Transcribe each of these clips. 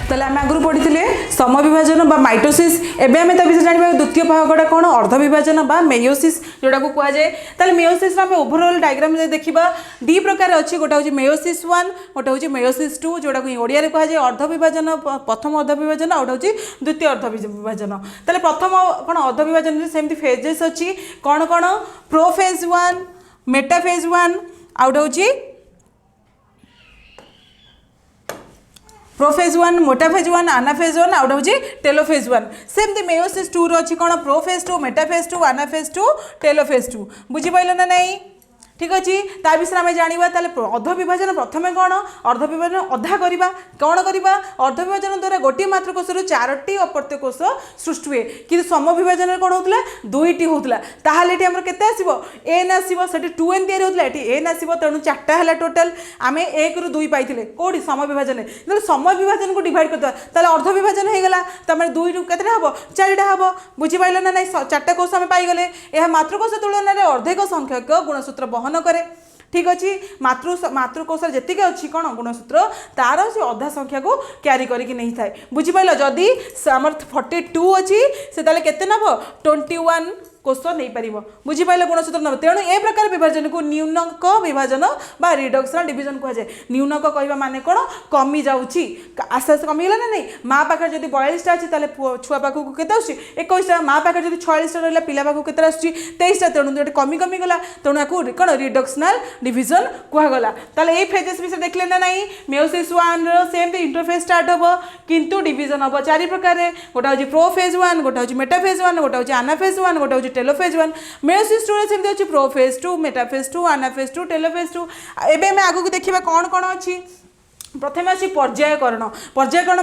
ताले आम आगु पढ़ी समविभाजन बा माइटोसिस एबे आम विषय जाना द्वितीय भागटा कौन अर्धविभाजन बा मेयोसिस जोटा को कहुए ताले मेयोसिस आम ओभरऑल डायग्राम देखा दी प्रकार अच्छी गोटे हूँ मेयोसिस 1 गोटे हूँ मेयोसिस 2 जोटा को ओडिया रे कहुए अर्धविभाजन प्रथम अर्धविभाजन आ गोटे हूँ द्वितीय अर्धविभाजन ताले प्रथम कौन अर्धविभाजन सेमती फेजेस अच्छी कौन कौन प्रोफेज 1 मेटाफेज 1 आ गोटे हूँ प्रोफेज 1 मोटाफेज 1 आनाफेज 1 आउट हूँ टेलोफेज 1 सेमती मेयोसिस 2 रही कौन प्रोफेज 2 मेटाफेज 2 आनाफेज 2 टेलोफेज 2 बुझीपाल ना नहीं ठीक अच्छे ता विषय आम जाना अर्धविभाजन प्रथम कौन अर्धविभाजन अधा करवा कौन करवा अर्धविभाजन द्वारा गोटे मातृकोश चारोटी अपत्य कोश सृष्टि हुए कि समविभाजन कौन होता दुईटी होता ताहले ये केते आसो एन आसो से 2n तैयारी होता ये एन आसो तेणु 4टा है टोटाल आम 1 ରୁ 2 पाई कौटी समविभाजन जो समविभाजन को डिवाइड करदे अर्धविभाजन हो गला तमें 2 ରୁ केते हम 4टा हम बुझीपाल ना ना 4टा कोश आम पाईगले यह मातृकोश तुलन में अर्धेक संख्यक गुणसूत्र बहन करे ठीक अच्छे मातृकोश जी अच्छी कौन गुणसूत्र तार से अधा संख्या को क्यारी करके नहीं था बुझीपाल जदि आम 42 अच्छी से केते नब 21 कोश नहीं पार बुझीपाल गुणसूत्र नब तेणु ए प्रकार विभाजन को न्यूनक विभाजन बा रिडक्शन डिविजन कहुए न्यूनक कहवा माने कौन कमी जाऊँगी आस्ते आस्ते कमिगला ना नहीं माँ पाखे जब 42टा अच्छी तेल छुआ पाखक केते 21टा माँ पाखे जब 46टा रहा पिला पाखक केते 23टा तेणु जो कमी कमी गला तेणु या कौन रिडक्शनल डिविजन कहगला ताले ए फेजेस विषय देखले ना नहीं मेयोसिस 1 सेम इंटरफेज स्टार्ट हम किंतु डिविजन हम 4 प्रकार गोटा हूँ प्रोफेज 1 गोटा हूँ मेटाफेज 1 गोटा हूँ आनाफेज 1 गोटा हूँ टेलोफेज 1 मेयोसिस 2 सेमती अच्छी प्रोफेज 2 मेटाफेज 2 आनाफेज 2 टेलोफेज 2 एवं आगे देखा कौन कौन अच्छी प्रथम अच्छी पर्यायकरण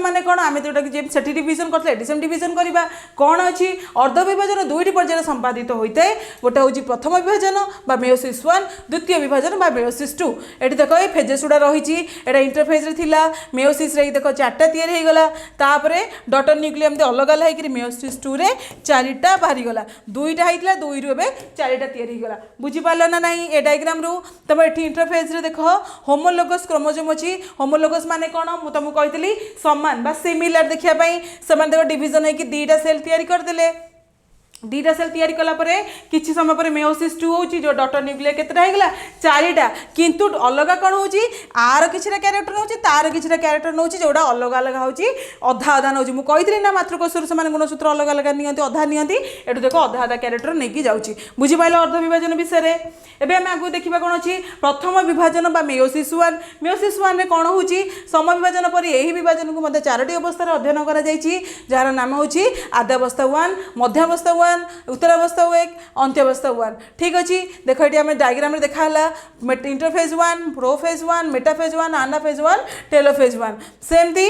माने कौन आम जोटा कि डिविजन करते एडिशन डिविजन करवा कौन अच्छी अर्धविभाजन दुईटी पर्यायर संपादित होता है गोटे हूँ प्रथम विभाजन बा मेयोसिस 1 द्वितीय विभाजन बा मेयोसिस 2 ये देख ये फेजेस गुड़ा रही इंटरफेज रे थिला मेयोसिस रे देख 4टा तैयारी हो गला तापर डटर न्यूक्लियम अलग अलग होकर मेयोसिस 2 रे 4टा बाहरी गला 2टा होता 2 रू 4टा तैयारी हो गला बुझीपाल ना नहीं ए डायग्राम रू तुम ये इंटरफेज रे देख होमोलोगस क्रोमोसोम अच्छी होमोलोगस माने कौन मुझे तुमको कही सामान बा सिमिलर देखापी से डिविजन होगी 2टा सेल तैयारी करदे 2टा सेल तैयारी कलापर किसी समय पर मेयोसिस 2 होची जो डटर न्यूक्लियर केतेटा होगला 4टा किंतु अलग कौन होची आर किछटा कैरेक्टर नौची तार किछटा कैरेक्टर नौची जोड़ा अलग अलग होची अधा अधा नौची मु कही ना मातृकोश से गुणसूत्र अलग अलग नियंती अधा नियंती एटू देखो अधा अधा कैरेक्टर नहीं की जाउची बुझी पाइल अर्धविभाजन विषय एबे हम आगु देखिबा कोन अछि प्रथम विभाजन बा मेयोसिस 1 रे कोन होची समविभाजन पर एही विभाजन को मध्ये 4टी अवस्था रे अध्ययन करा जायछि जार नाम होची आद्यावस्था 1 मध्यावस्था 1 उत्तरावस्था 1 अंत्यावस्था 1 ठीक अच्छे देख ये आम डायग्राम देखाला इंटरफेज 1 प्रोफेज 1 मेटाफेज 1 आनाफेज 1 टेलोफेज 1 सेमती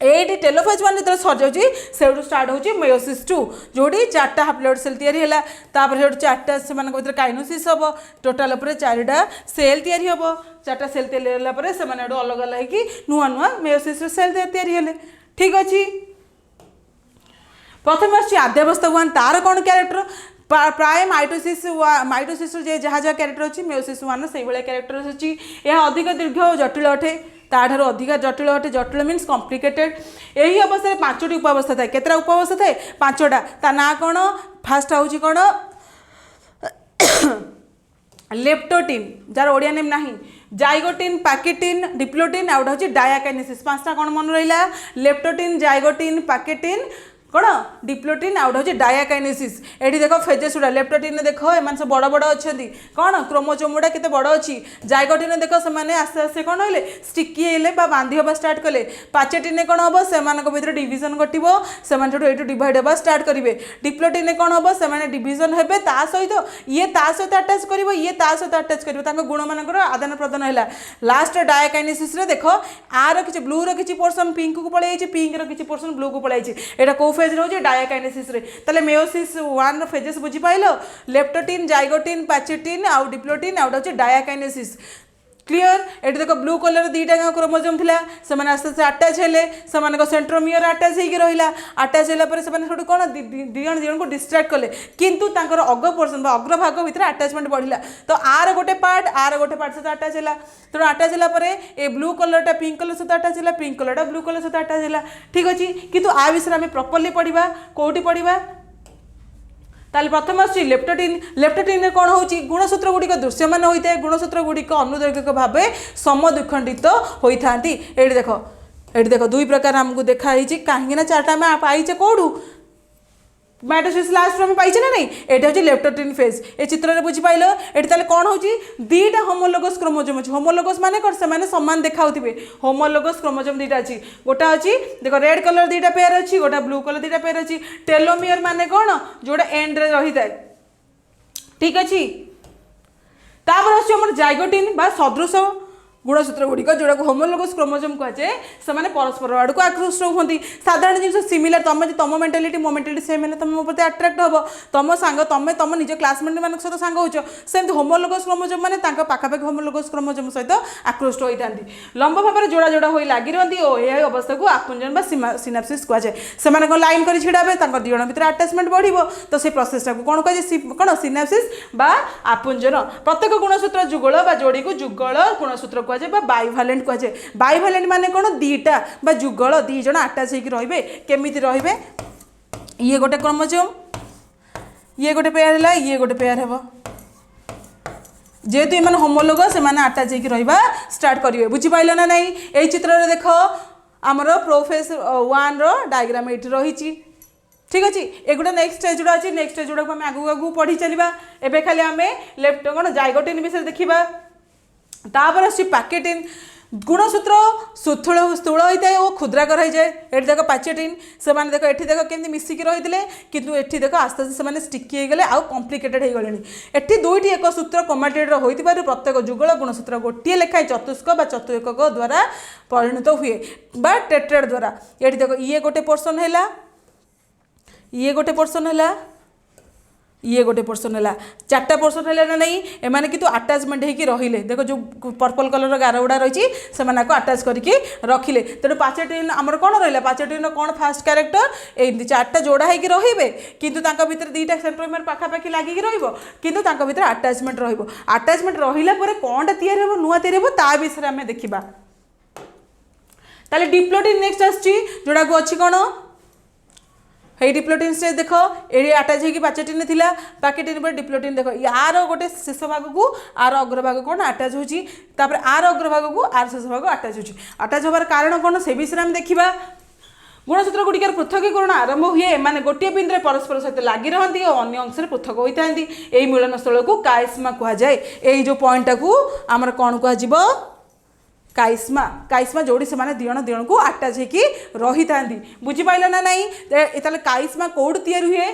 एटी टेलोफेज 1 जो सर जाऊँगी से स्टार्ट होची मेयोसिस 2 जोड़ी 4टा हाप्लॉइड सेल तैयारी है तापर 4टा से काइनोसिस हम टोटाल 4टा सेल तैयारी हम 4टा सेल तैयारी से अलग अलग हो नुआ नुआ मेयोसिस सेल तैयारी है ठीक अच्छे प्रथम आद्यावस्था 1 तार कौन कैरेक्टर प्राय माइटोसिस जहाँ जहाँ कैरेक्टर अच्छी मेयोसिस 1 से भाया कैरेक्टर अच्छी यह अधिक दीर्घ और जटिल अटे ताठार अधिक जटिल अटे जटिल मीन्स कॉम्प्लिकेटेड यही अवस्था 5टी उपावस्था थाए केतटा उपावस्था थाए 5टा ता ना कौन फास्ट हूँ कौन लेप्टोटीन जार ओडिया नेम नहीं जाइगोटीन पैकेटीन डिप्लोटीन आउट हूँ डायाकाइनेसिस 5टा कौन मन रहा लेप्टोटीन जाइगोटीन पैकेटीन कौन डिप्लोटीन आउट हूँ डायाकाइनेसिस ये देख फेजेस गुड़ा लेप्टोटीन देख एम सब बड़ बड़ अच्छा कौन क्रोमोजोम गुड़ा केते बड़ अच्छी जाइगोटीन देख से आस्ते आस्ते कौन है स्टिकी हेले बांधी हवा स्टार्ट कले पाचेटीन कौन हम से भीतर डिविजन घटो से डिवाइड हवा स्टार्ट करेंगे डिप्लोटीन कौन हम से डिविजन हे सहित ये सहित आटाच कर ये सहित आटाच कर गुण मान आदान प्रदान है लास्ट डायाकाइनेसिस देख आर कि ब्लू रि पोर्सन पिंक को पलि पिंक रि पोर्सन ब्लू को पलि यहाँ कौ फेज रे डायाकाइनेसिस रे ताले मेयोसिस 1 फेजेस बुझी पाइल लेप्टोटीन जाइगोटीन पैचेटीन आउ डिप्लोटीन आउट हूँ डायाकाइनेसिस क्लियर ये देख ब्लू कलर दीटा क्रोमोजोम थिला से आस्ते आस्ते अटैच हेले से सेंट्रोमियर अटैच होगी रहा अटैच होगापर से कौन दिजन दिजन को डिस्ट्राक्ट कले किंतु तांकर अग पोर्सन अग्रभाग भितर अटैचमेंट बढ़ला तो आर गोटे पार्ट सहित अटैच है तेणु अटैच होगापर ए ब्लू कलरटा पिंक कलर सहित अटैच है पिंक कलरटा ब्लू कलर सहित अटैच है ठीक अच्छे किंतु आ विषय में प्रॉपर्ली पढ़ा कौटी पढ़ा ताले प्रथम आसुची लेप्टोटीन कौन हो गुणसूत्र गुड़िक दृश्यमान होता है गुणसूत्र गुड़िक अनुदैर्घिक भाव समद्विखंडित होता ये देख दुई प्रकार आमको देखाई कहीं चार्ट आम पाइचे कौटू माइटोसिस लास्ट में पाइचे ना नहीं ये हूँ लेप्टोटीन फेज ये चित्र में बुझीपाल ये कौन हो दीटा होमोलोगस क्रोमोजोम अच्छी होमोलोगस माने कौन से सामान देखा होमोलोगस क्रोमोजोम दीटा अच्छी गोटा अच्छी देख रेड कलर दीटा पेयर अच्छी गोटा ब्लू कलर दीटा पेयर अच्छी टेलोमियर माने कौन जोड़ा एंड रे रही है ठीक अच्छे तापर आम जाइगोटिन बा सदृश गुणसूत्र गुड़िक जोड़ा होमोलोगस क्रोमोजोम कहुए से परस्पर आड़ को आकृष्ट होती साधारण जिन सिमिलर तुम मेंटालिटी मो मेंटालिटी से मैंने तुम प्रति अट्राक्ट हम तुम सांग तुम तुम निज क्लासमेट मान सहित सांग होमती होमोलोगस क्रोमोजोम मैंने पाखापाखि होमोलोगस क्रोमोजोम सहित आकृष्ट होता लंब भाव में जोड़ा जोड़ा हो लगी रही और यह अवस्था को आकुंजन सिनाप्सिस कहुए से लाइन कर छिड़ा हे दिजन भर अटैचमेंट बढ़ो तो से प्रोसेसटा को कौन कहुए कौन सिनाप्सिस बा आकुंजन प्रत्येक गुणसूत्र जुगल जोड़ी को जुगल गुणसूत्र कहुए बाइभालेंट कहुए बाइभालेंट माने कौन दीटा बा जुगल दीज अटैच होकर रे केमी रे ये गोटे क्रोमोजोम ये गोटे पेयर है ये गोटे पेयर हे जेहेतु इन होमोलोगस से अटैच होकर रहा स्टार्ट करेंगे बुझीपाल ना नहीं यही चित्र देख आमर प्रोफेज 1 डायग्राम ये रही ठीक अच्छे ये गोटे नेक्स्ट स्टेज गुड़ा अच्छी नेक्स्ट स्टेज गुड़ा आगे आगे पढ़ी चलवा एवं खाली आम लेफ्ट कौन जाइगोटिन विषय देखा तापर आस पैकेटिन गुणसूत्र स्थूल होता है और क्षुद्राकर हो जाए ये देख पैचेटिन से देख ये देख केमती मिसिकी रही है किंतु ये देख आस्ते आस्ते से स्टिकी होगले आउ कम्प्लिकेटेड हो गले ये दुईटी एक सूत्र कोमाटेड होता प्रत्येक जुगल गुणसूत्र गोटे लेखाएं चतुष्क चतुएक द्वारा परिणत हुए बा टेट्रेड द्वारा ये देख ये गोटे पोर्सन है ये गोटे पोर्सन है ये गोटे पोर्सन है चार्टा पोर्सन है ना नहीं एमाने किंतु अटैचमेंट होकर रहिले देखो जो पर्पल कलर गार गुड़ा रही से अटैच करके रखिले तेणु पाचेटिन आमर कौन रहा पाचेटिन कौन फास्ट कैरेक्टर ये चार्टा जोड़ा होकर रे किंतु भीतर दीटा सेंट्रोमियर पाखापाखि लगिकी किंतु भीतर अटैचमेंट अटैचमेंट रहा कौन या नुआ या विषय आम देखा ताले डिप्लोटिन नेक्स्ट आसची जोड़ा को अच्छी कौन ये डिप्लोटिन स्टेज देख ये अटैच होगी पैचेटिन थी पैकेटिन पर डिप्लोटिन देख यार गोटे शेष भाग को आर अग्रभाग कौन अटैच होपर आर अग्रभाग को आर शेष भाग अटैच अटैच होबार कारण कौन से विषय में देखा गुणसूत्र गुड़िकर पृथकीकरण आरंभ हुए एमाने गोटे बिंदु परस्पर सहित लगी रही और अन्य अंश पृथक होता है मिलन स्थल को काइस्मा कहुए यही जो पॉइंटा को आमर कौन कह काइस्मा काइस्मा जोड़ी से माने दिजन दिजन को अटैच होकर रही था बुझीपाल ना नहीं ताले काइस्मा कौड़ या हुए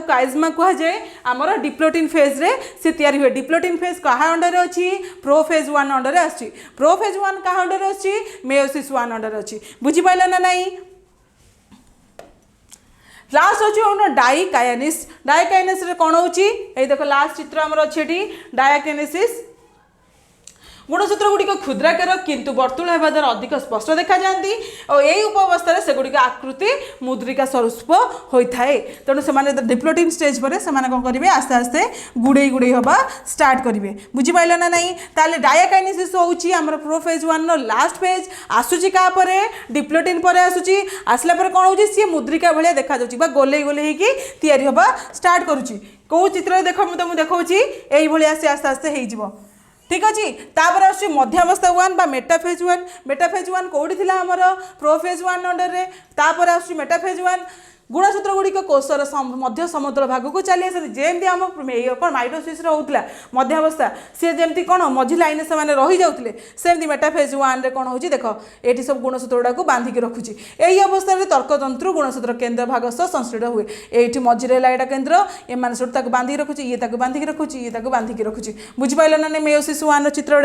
काइस्मा कहुए आमर डिप्लोटिन फेज रे से तैयारी हुए डिप्लोटिन फेज क्या अंडर अच्छी प्रोफेज 1 अंडर आसी प्रोफेज 1 क्या अंडर अच्छी मेयोसिस 1 अंडर अच्छी बुझीपाल ना नहीं लास्ट अच्छे डाइकाइनेसिस डाइकाइनेसिस कौन हो देख लास्ट चित्र आमर अच्छी डाइकाइनेसिस गुणसूत्र गुड़िक क्षुद्राकार किंतु वर्तुल होगा द्वारा अधिक स्पष्ट देखा जाती और यही उपावस्था से गुड़िक आकृति मुद्रिका स्वरूप होता है तेणु से डिप्लोटिन स्टेज पर से कौन करेंगे आस्ते आस्ते गुड़े गुड़े हवा स्टार्ट करेंगे बुझीपाल ना नहीं ताले डाइकाइनेसिस होउची हमर प्रोफेज 1 नो लास्ट फेज आसुची का परे डिप्लोटिन पर आसुची आसला पर कौन होची सी मुद्रिका भलिया देखा जाउची बा गोले गोले होगी तैयारी हवा स्टार्ट करुची कौ चित्र देख मुझे देखौची एई भलिया से आस्ते आस्ते हो ठीक अच्छे तापर आसुची मध्यावस्था 1 बा मेटाफेज 1 कौटी थी आमर प्रोफेज 1 अंडर रे तापर आसुची मेटाफेज 1 गुणसूत्र गुड़िक कोषर मध्य समतल भाग को चली आसती जमी आम कौन माइटोसिस होता मध्यावस्था सी जमी कौन मझी लाइन से रही जाते सेमती मेटाफेज 1 रे कौन हो देख ये सब गुणसूत्र गुड़ा बांधिकी रखुची यही अवस्था तर्कतंत्र गुणसूत्र केन्द्र भाग सह संश्लिष्ट हुए ये मझे है यहाँ केन्द्र एम सब बांधिकी रखुची ये बांधिकी रखुची ये बांधिकी रखुची बुझीपाल ना मेयोसिस 1 चित्र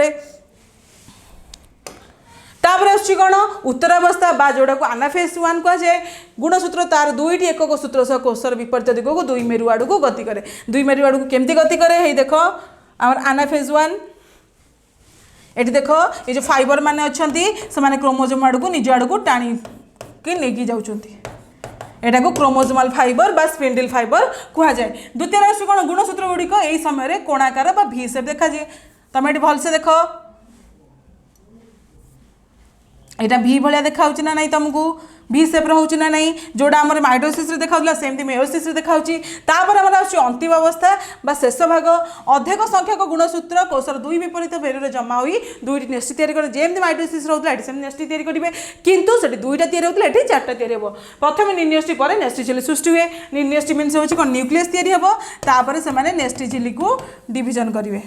तापर आसुची कौन उत्तरावस्था बा जोड़ा को आनाफेज 1 कहुए गुणसूत्र तार दुईटी एक सूत्र सह कोषर विपरीत दिग को दुई मेरु आड़ को गति करे दुई मेरु आड़ को केमती गति करे हे देख आमर आनाफेज 1 एटी देख ये जो फाइबर माने अच्छंती से माने क्रोमोसोम आड़ को निज आड़ को टाणी कि लेकिन जाऊँगी एटा को क्रोमोसोमल फाइबर बा स्पिंडल फाइबर कह जाए। द्वितीय राशि कौन गुणसूत्र गुड़िक यही समय कोणाकार बा भी सेप देखा जाए। तुम ये भलसे देख यहाँ भी भाया देखा ना नहीं तुमको भी सेप रोचे ना नहीं जोड़ा आम माइटोसिस देखा सेमती मेयोसिस देखा आमर अंतिम अवस्था बा शेष भाग अधिक संख्यक गुणसूत्र कोषर दुई विपरीत बेर जमा हो दुईट नेस्टी तैयारी कर जमी माइटोसिस रोला ये नेस्टी तैयारी करेंगे कितु से दुईटा तैयारी होता है चार्टा तैयारी हम प्रथम निर्नेस्टी पर नेस्टी झिल्ली सृष्टि हुए निर्नेस्टी मीन्स हूँ कौन न्यूक्लियस तैयारी हम तापर से नेस्टी झिल्ली को डिविजन करेंगे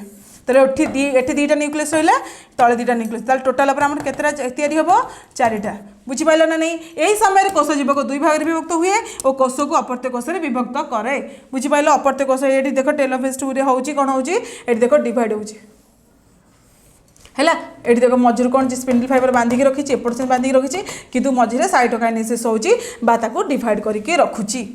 तो ये दुईटा न्यूक्लियस रहा तले दुईटा न्यूक्लियस टोटाल केतटा तैयारी हम चारिटा बुझीपाल ना नहीं यही समय कोष जीवक दुई भाग विभक्त हुए और कोष को अपत्य कोष विभक्त करे बुझीपाल अपत्य कोष ये देख टेलोफेज 2 रे होची कौन होची ये देख डिवाइड होची हैला एटी देख मझिर कौन स्पिंडल फाइबर बांधिकी रखी एपट से बांधिकी रखी किंतु मझिरे साइटोकाइनेसिस होची बा ताको डिवाइड करके रखुची।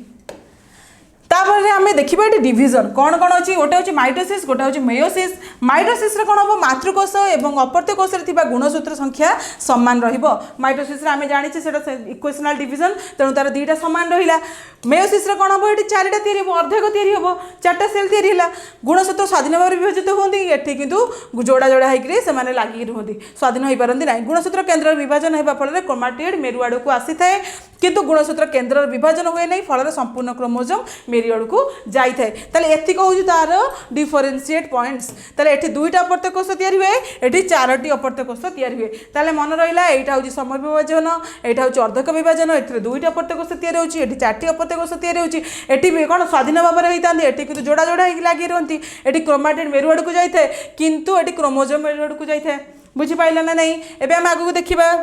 तापर आम देखा ये डिविजन कौन कौन अच्छी गोटे हूँ माइटोसिस गोटे हूँ मेयोसिस माइटोसिस कौन हम मातृकोष और अपत्य कोष गुणसूत्र संख्या सामान रइटोसिस आम जाने से इक्वेशनल डिविजन तेणु तार दुईटा सामान रहा मेयोसिस कौन हम ये चारिटा तैयारी हम अर्धेक तैयारी हम चार्टा सेल तैयारी है गुणसूत्र स्वाधीन भाव विभाजित होती ये कितु जोड़ा जोड़ा होकर लगिक रुहति स्वाधीन हो पारती ना गुणसूत्र केन्द्र विभाजन होगा फल क्रोमाटिड मेरु आड़ को आसी थाए किंतु गुणसूत्र केन्द्र विभाजन हुए नहीं फल संपूर्ण क्रोमोसोम मेरु आड़ को जाए एतिक हूँ तार डिफरेन्सीएट पॉइंट्स ताले एठी दुईटा अपत्य कोष तैयारी हुए एठी चारोटी अपत्य कोष तैयारी हुए ताले मन रहा यहाँ हूँ समय विभाजन यहाँ हूँ अर्धक विभाजन ये दुईटा अपत्य कोष तैयारी होची एठी चारटी अपत्य कोष तैयारी होची एठी भी कौन स्वाधीन भाव में होता एठी किंतु जोड़ा जोड़ा लगी रुहति एठी क्रोमाटिड मेरु आड़ को जाए किंतु एठी क्रोमोसोम मेरु आड़ को जाए बुझीपाल ना नहीं एबे हम आगू देखिबा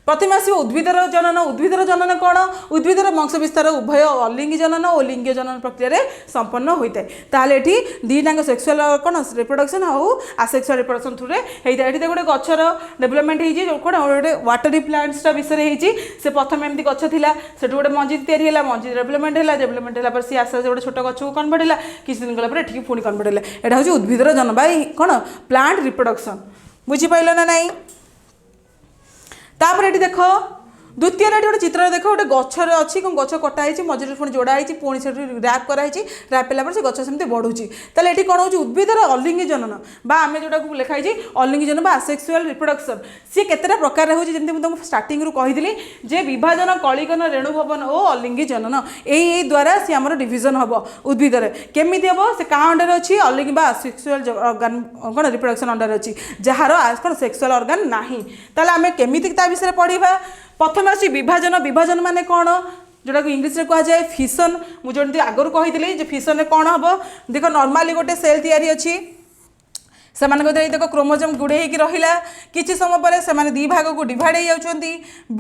प्रथम आस उद्भिदर जनन कौन उद्भिदर वंश विस्तार उभय अलिंगी जनन और लिंगीय जनन प्रक्रिया संपन्न होता है ताहले एठी दीटांग सेक्सुअल कौन रिप्रोडक्शन और आसेक्सुअल रिप्रोडक्शन थ्रू होता है ये गोटे गचर डेवलपमेंट हो कौन गोटे वाटरी प्लांट्सटा विषय होती से प्रथम एमती गच था से गोटे मंजी तैयारी है मंजी डेवलपमेंट है सी आस्ते आस्ते गोटे छोट गच को कन्वर्ट है किसी दिन गला ये पुणी कन्वर्ट है यहाँ हूँ उद्भिदर जन बा कौन प्लांट रिप्रोडक्शन बुझीपाल ना नहीं। तापर ये देख द्वितीय गोटे चित्र देख गोटे गचर अच्छी गच कटाई मझे पुणी जोड़ाई पुणी से रैप कराई रैप है से गच सेमती बढ़ुची ताले ये कौन हो उद्भिदर अलिंगी जनन बा आम जोटा लिखाई अलिंगी जनन बा आसेक्सुअल रिप्रोडक्शन सी केतेटा प्रकार होची जमती मुझे तुमको स्टार्टिंग रू कही जे विभाजन कलिकन रेणुभवन और अलिंगी जनन यही द्वारा सी आमर डिविजन हम उद्भिदर केमी हम से क्या अंडर अच्छी अलिंगी बा सेक्सुअल अर्गान कौन रिप्रोडक्शन अंडर अच्छी जार कौन सेक्सुअल अर्गान नाही ताले आम केमी विषय पढ़ा प्रथम आसी विभाजन विभाजन माने कौन जोटा को इंग्लिश कह जाए फिशन मुझे आगुरी कही फिशन कौन हम देख नॉर्मली गोटे सेल तैयारी अच्छी से देख क्रोमोसोम गुड़े रहा किसी समय पर से दी भाग को डिवाइड हो जाती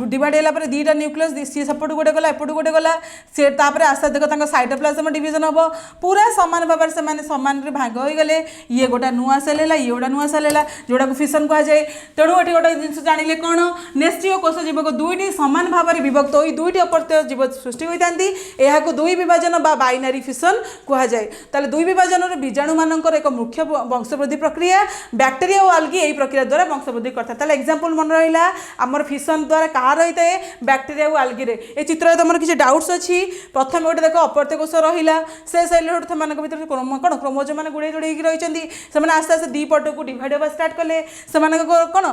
डिवाइड होगा दुईटा न्यूक्लियस सी सेपट गोटे गला एपट गोटे गला सी आस्ते देख साइटोप्लाज्म डिविजन हम पूरा सामान भाव से सामान भाग हो गले ये गोटा नुआ सेल है ये गोटा नुआ सेल है जोड़ा को फिशन कह जाए तेणु ये गोटे जिन जाने कौन नेस्टी और कोष जीवक दुईटी सामान भाव में विभक्त हो दुईटी अपत्य जीव सृष्टि होती यहाँ को दुई विभाजन बा बाइनारी फिशन कह जाए दुई विभाजन बीजाणु मानकर एक मुख्य वंशवृद्धि प्रक्रिया बैक्टेरिया और आल्गी यही प्रक्रिया द्वारा वंशवृद्धि करता है एग्जांपल मन रहा आमर फिशन द्वारा कहा रही है बैक्टेरिया और आल्गी ये चित्र तुम किसी डाउट्स अच्छी प्रथम गोटे देख अपत्य कोष रहा से सेल भर कौन क्रोमोसोम मैंने गुड़े जोड़े रही से आस्ते आस्ते दी पट को डिवाइड होगा स्टार्ट कले से कौन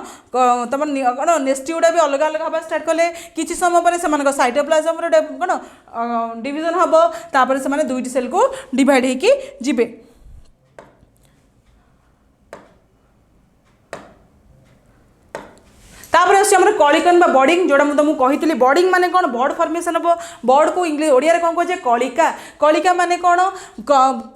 तुम कौन नेस्टी गुड़ा भी अलग अलग हवा स्टार्ट कले किसी समय पर से साइटोप्लाज्म कौन डिविजन हम तापर से दुईटी सेल को डिवाइड होगी जीवे। तापर आम कलिकन बा बॉडिंग जोड़ा मुझे तुमको कही बॉडिंग माने कौन बर्ड फॉर्मेशन हम बर्ड को इंग्लिश ओडिया कौन कहे कलिका कलिका माने कौन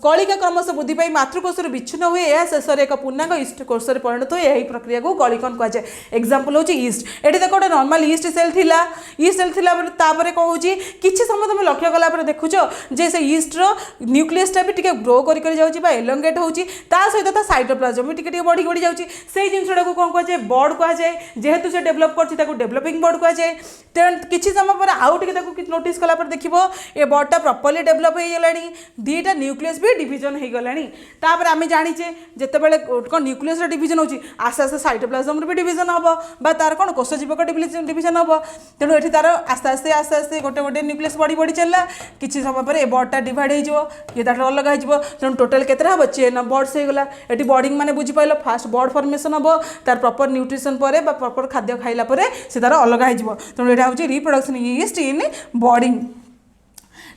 कलिका क्रमश वृद्धि पाई मातृकोष विच्छिन्न हुए यह शेष एक पूर्णांग ईस्ट कोष परिणत हुए यही प्रक्रिया को कलिकन कह जाए एग्जांपल हूँ ईस्ट ये देख गोटे नॉर्मल ईस्ट सेल थिला ईस्ट सेल थिला तापर कौन होची किछि समय तुम लक्ष्य कला देखुच जे से ईस्टर न्यूक्लियसटा भी टिके ग्रो कर जाउची बा एलोंगेट होची ता सहित ता साइटोप्लाज्म भी टिके बढ़ी बढ़ी जाउची से जिनसटा को कौन कह जाए बर्ड कह जाए जेहेतु से डेभलप कर डेभलपिंग बॉड कहुए तेणु किसी समय पर आउ टे नोटिस कलापर देखो ये बॉडटा प्रॉपर्ली डेभलप हो गला दीटा न्यूक्लियस भी डिविजन हो गलापर आम जाचे जितेबाला कौन न्यूक्लियस डिविजन होती आस्ते आस्ते साइटोप्लाज्म भी डिविजन हम बा तार कौन कोषजीवक डिविजन हम तेणु ये तार आस्ते आस्ते आस्ते आस्ते गोटे गोटे न्यूक्लियस बढ़ी बढ़ी चलला किसी समय पर ए बॉडटा डिवाइड हो ये अलग हो तेणु टोटाल केते हम चेन ऑफ बॉड्स हो गला ये बॉडिंग माने बुझीपाल फास्ट बॉड फॉर्मेशन हम तार प्रॉपर न्यूट्रिशन पर प्रॉपर खाद्य खाइला से तार अलग हो तेणु यहाँ हूँ रिप्रोडक्शन इस्ट इन बॉडिंग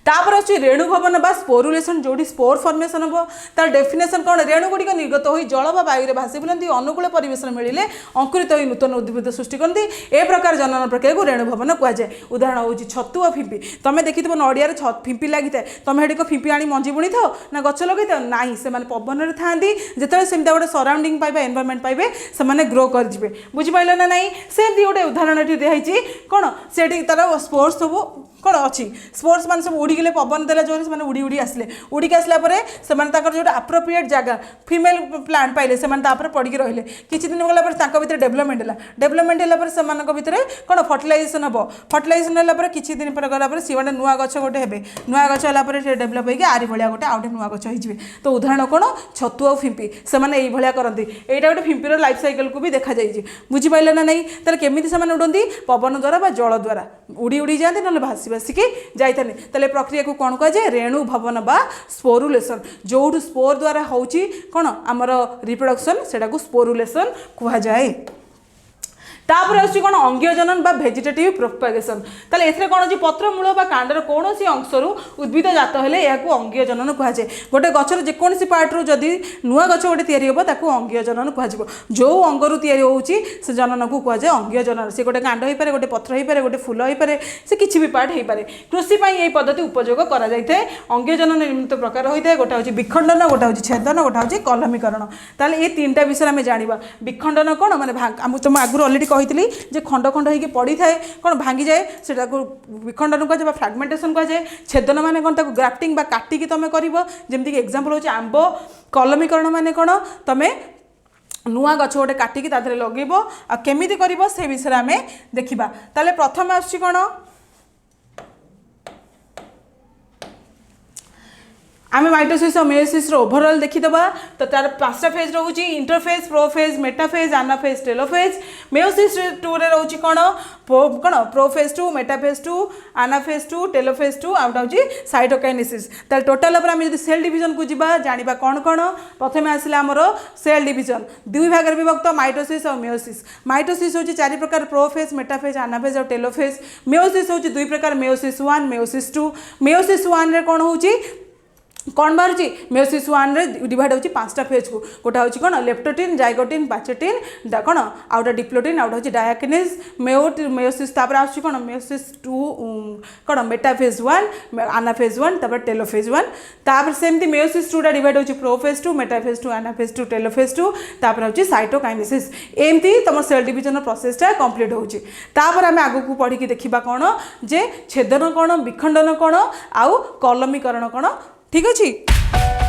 तापर अच्छी रेणु भवन बा स्पोरुलेशन जोड़ी स्पोर फॉर्मेशन हम तार डेफिनेशन कौन रेणु गुड़िक निर्गत हो जल वायु भासी बुलती अनुकूल परिवेश मिले अंकुरित हो नूतन उद्भिद सृष्टि करती ए प्रकार जनन प्रक्रिया को रेणु भवन कहुए उदाहरण हूँ छतु और फिंपी तुम देखी नड़िया फिंपी लगी था तुम हेटी फिंपी आनी मंजी बुणी था ना गच लगे था ना से पवन में था जिते सेमती गोटे सराउंडिंग पाइबे एनवायरमेंट पाइबे से ग्रो करेंगे बुझिपाल ना नाई सेमती गोटे उदाहरण ये दिखाई कौन से तार स्पोर्ट्स सब कौन अच्छी स्पोर्ट्स मान सब उड़ीगले पवन देला जो से उड़ी उड़ी आसले उड़ीक आसला जो आप्रोप्रिएट जगह फीमेल प्लांट पाइले से पड़ी रहिले किसी दिन गला भितर डेवलपमेंट है भितर कौन फर्टिलाइजेशन हम फर्टिलाइजेशन है किसी दिन पर गला सी गोटे नुआ गच गोटे हे नुआ गच है डेवलप होगी आरी भाया गोटे आउटे नुआ गच हो तो उदाहरण कौन छतु और फिंपी से भाया करती यहाँ गोटे फिंपीर लाइफ साइकिल को भी देखा जाइए बुझिपारे ना नहीं तेल केमी से उड़ती पवन द्वारा जल द्वारा उड़ी उड़ी जाते ना भासी भासिकी जाता तेल प्रक्रिया को कौन कहुए रेणु भवन बा स्पोरुलेशन जो स्पोर द्वारा होची कौन आमर रिप्रोडक्शन सेटा को स्पोरुलेशन कहुए तापर आसुची कौन अंगीयजनन बा भेजिटेटिव प्रोपागेशन ताले एथरे कौन अछि पत्र मूल बा कांडर कोनोसी अंशरु उद्भिद जात हेले याकू अंगीयजनन कहुए गोटे गछर जे कोनोसी पार्ट रु जदी नुआ गछ गोटे तयारी होबो ताकू अंगीयजनन कहुजिबो जो अंगरु तयारी होउची से जनन को कहुए अंगीयजनन से गोटे कांड होई पारे गोटे पत्र होई पारे गोटे फूल होई पारे से किछि भी पार्ट होई पारे कृषि पई एई पद्धति उपयोग करा जायते अंगीयजनन निर्मित प्रकार होइते गोटे होची विखंडन गोटे होची छेदन गोटे होची कलमीकरण ताले ए तीनटा विषय आमे जानिबा विखंडन कोन माने हम तुम आगु ऑलरेडी कही जे खंड खंड होगी पड़ी थाए कौन भांगी जाए से विखंडन कहुए फ्रागमेंटेशन कहुए छेदन माने कौन ताको ग्राफ्टिंग बा काटिकी तुम कर जमीक एग्जांपल होची आंब कलमीकरण माने कौन तुम नुआ गछ गोटे काटिकी तादरे लगेब आ केमिति करिवो से विषय आमे देखिबा ताले प्रथम आछि कोन आम माइटोसिस और मेयोसिस ओभरऑल देखीदबा तो तार पांचटा फेज रोची interphase prophase metaphase anaphase telophase meiosis 2 रे रोची कौन कौन prophase 2 metaphase 2 anaphase 2 telophase 2 out होची साइटोकाइनेसिस ताल टोटल पर आम जब सेल डिविजन को जीवा जानिबा कौन कौन प्रथम आसला आमर सेल डिविजन दुई भाग में विभक्त माइटोसिस और मेयोसिस होची 4 प्रकार प्रोफेज मेटाफेज आनाफेज और टेलोफेज मेयोसिस होची 2 प्रकार मेयोसिस 1 मेयोसिस 2 मेयोसिस 1 रे कौन होची कौन बाहर मेयोसिस 1 रे डिवाइड होची 5टा फेज को गोटा होची कौन लेप्टोटिन जाइगोटिन पाचेटिन कौन आउटा डिप्लोटिन आउटा होची डायाकिनेज मेयोसिस तापर आछी कौन मेयोसिस 2 कौन मेटाफेज 1 आनाफेज 1 तापर टेलोफेज 1 तापर सेमती मेयोसिस 2 टा डिवाइड होची प्रोफेज 2 मेटाफेज 2 आनाफेज 2 टेलोफेज 2 तापर होची साइटोकाइनेसिस एमती तुम सेल डिविजन प्रोसेस टा कंप्लीट होची तापर आमे आगु को पढ़ी की देखिबा कौन जे छेदन कौन विखंडन कौन आउ कलमीकरण कौन ठीक अच्छे।